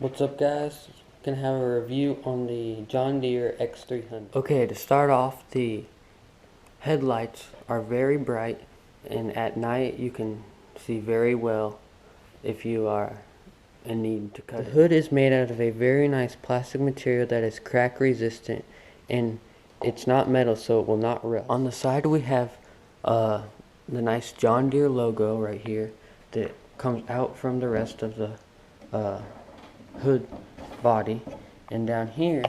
What's up, guys? Gonna have a review on the John Deere X300. Okay, to start off, the headlights are very bright, and at night you can see very well if you are in need to cut it. The hood is made out of a very nice plastic material that is crack resistant, and it's not metal, so it will not rust. On the side we have the nice John Deere logo right here that comes out from the rest of the hood body, and down here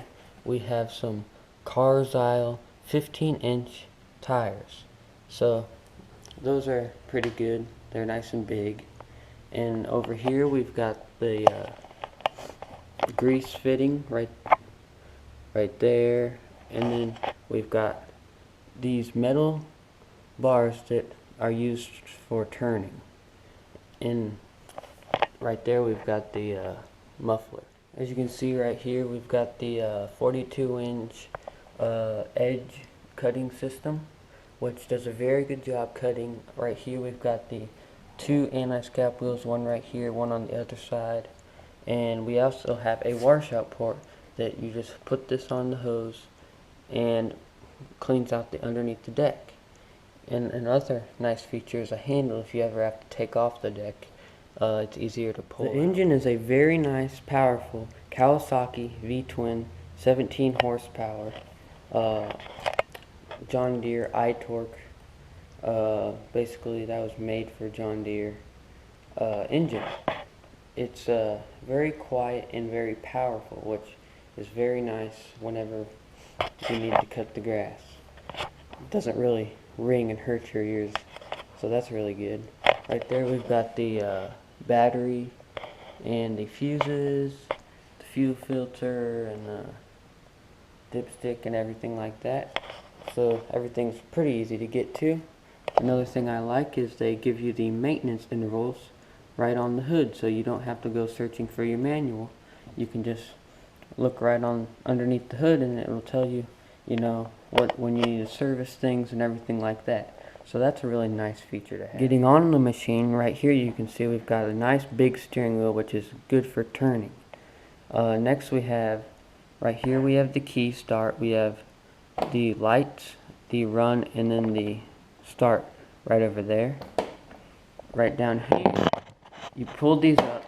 we have some Kawasaki 15-inch tires. So those are pretty good. They're nice and big. And over here we've got the grease fitting right there, and then we've got these metal bars that are used for turning, and right there we've got the muffler. As you can see right here, we've got the 42-inch edge cutting system, which does a very good job cutting. Right here we've got the two anti-scap wheels, one right here, one on the other side, and we also have a washout port that you just put this on the hose and cleans out the underneath the deck. And another nice feature is a handle if you ever have to take off the deck. It's easier to pull. The engine is a very nice, powerful Kawasaki V-twin, 17 horsepower, John Deere iTorque. Basically, that was made for John Deere engine. It's very quiet and very powerful, which is very nice whenever you need to cut the grass. It doesn't really ring and hurt your ears, so that's really good. Right there we've got the battery and the fuses, the fuel filter, and the dipstick and everything like that. So everything's pretty easy to get to. Another thing I like is they give you the maintenance intervals right on the hood, so you don't have to go searching for your manual. You can just look right on underneath the hood, and it will tell you, when you need to service things and everything like that. So that's a really nice feature to have. Getting on the machine, right here you can see we've got a nice big steering wheel, which is good for turning. Next we have, right here we have the key start. We have the lights, the run, and then the start right over there. Right down here, you pull these up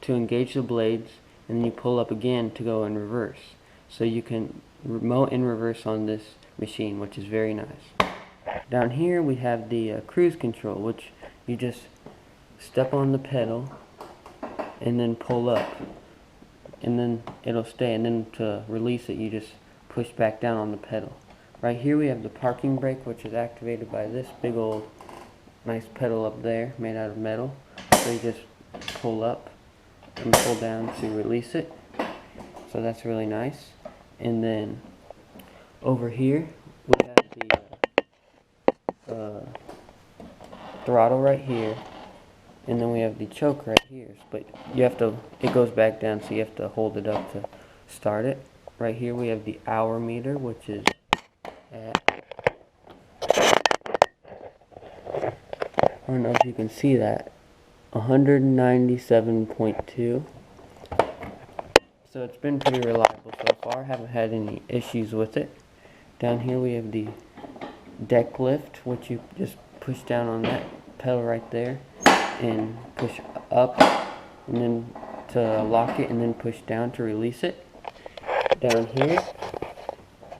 to engage the blades, and then you pull up again to go in reverse. So you can remote in reverse on this machine, which is very nice. Down here we have the cruise control, which you just step on the pedal and then pull up, and then it'll stay, and then to release it you just push back down on the pedal. Right here we have the parking brake, which is activated by this big old nice pedal up there made out of metal. So you just pull up and pull down to release it. So that's really nice. And then over here we have the throttle right here, and then we have the choke right here, but it goes back down, so you have to hold it up to start it. Right here we have the hour meter, which is at, I don't know if you can see that, 197.2. So it's been pretty reliable so far. Haven't had any issues with it. Down here we have the deck lift, which you just push down on that pedal right there and push up, and then to lock it, and then push down to release it. Down here,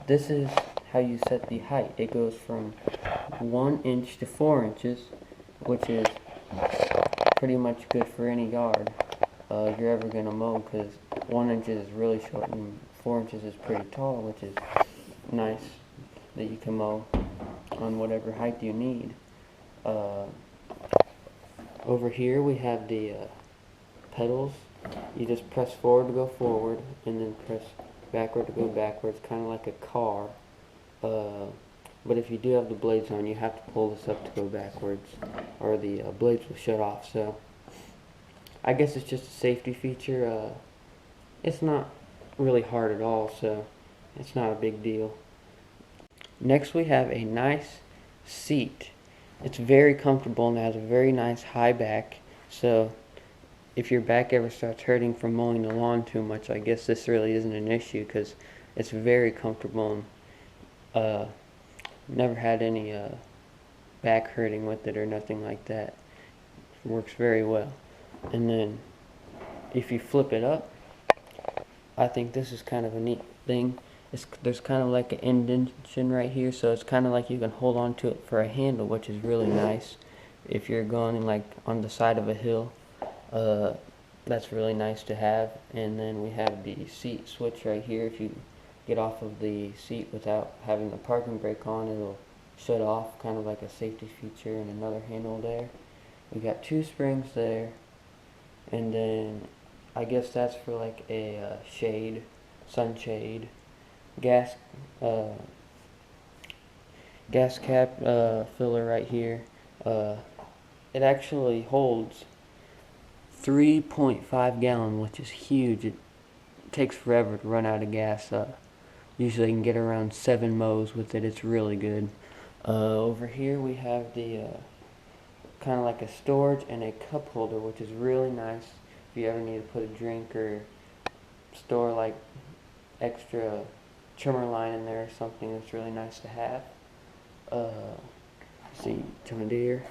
this is how you set the height. It goes from 1 inch to 4 inches, which is pretty much good for any yard if you're ever going to mow, because 1 inch is really short and 4 inches is pretty tall, which is nice that you can mow on whatever height you need. Over here we have the pedals. You just press forward to go forward, and then press backward to go backwards, kind of like a car. But if you do have the blades on, you have to pull this up to go backwards, or the blades will shut off. So I guess it's just a safety feature. It's not really hard at all, so it's not a big deal. Next we have a nice seat. It's very comfortable and has a very nice high back, so if your back ever starts hurting from mowing the lawn too much, I guess this really isn't an issue because it's very comfortable and never had any back hurting with it or nothing like that. It works very well. And then if you flip it up, I think this is kind of a neat thing. There's kind of like an indentation right here, so it's kind of like you can hold on to it for a handle, which is really nice if you're going like on the side of a hill. That's really nice to have. And then we have the seat switch right here. If you get off of the seat without having the parking brake on, it'll shut off, kind of like a safety feature, and another handle there. We got 2 springs there, and then I guess that's for like a shade, sunshade. Gas cap filler right here. It actually holds 3.5 gallon, which is huge. It takes forever to run out of gas. Usually you can get around 7 mows with it. It's really good. Over here we have the kind of like a storage and a cup holder, which is really nice if you ever need to put a drink or store like extra trimmer line in there or something. It's really nice to have. Let's see, John Deere.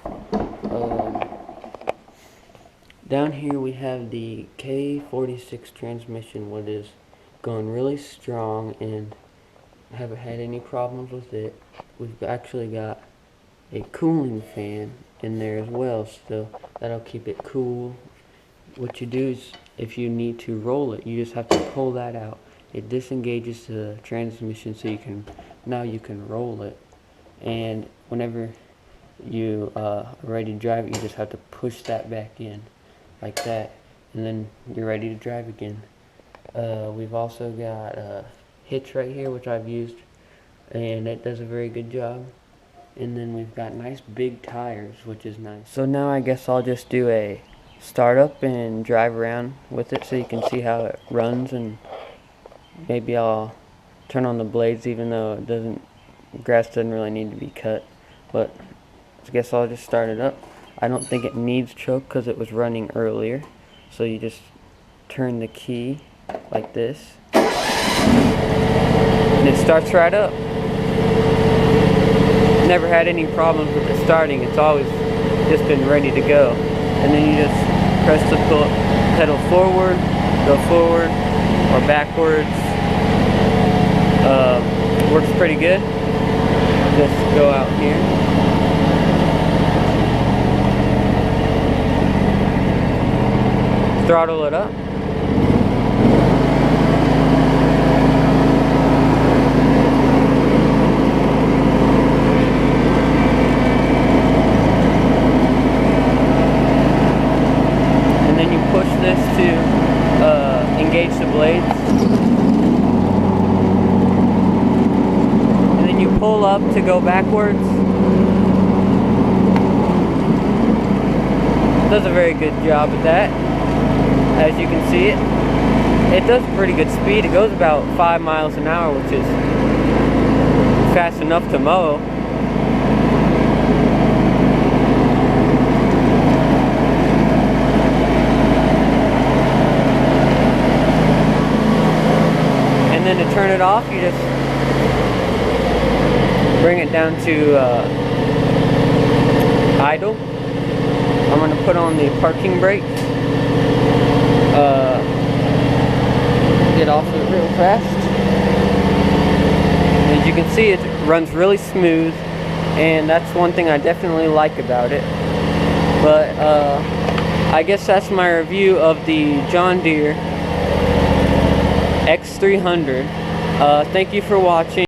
Down here we have the K46 transmission, which is going really strong and I haven't had any problems with it. We've actually got a cooling fan in there as well, so that'll keep it cool. What you do is, if you need to roll it, you just have to pull that out. It disengages the transmission, so you can roll it. And whenever you are ready to drive it, you just have to push that back in like that, and then you're ready to drive again. We've also got a hitch right here, which I've used, and it does a very good job. And then we've got nice big tires, which is nice. So now I guess I'll just do a startup and drive around with it so you can see how it runs, and maybe I'll turn on the blades, even though grass doesn't really need to be cut. But I guess I'll just start it up. I don't think it needs choke because it was running earlier. So you just turn the key like this, and it starts right up. Never had any problems with it starting. It's always just been ready to go. And then you just press the pedal forward, go forward or backwards. Works pretty good. Just go out here. Throttle it up. And then you push this to engage the blades. And then you pull up to go backwards. Does a very good job at that. As you can see it does pretty good speed. It goes about 5 miles an hour, which is fast enough to mow. And then to turn it off, you just bring it down to idle. I'm going to put on the parking brake. Get off of it real fast. As you can see, it runs really smooth, and that's one thing I definitely like about it. But I guess that's my review of the John Deere X300. Thank you for watching.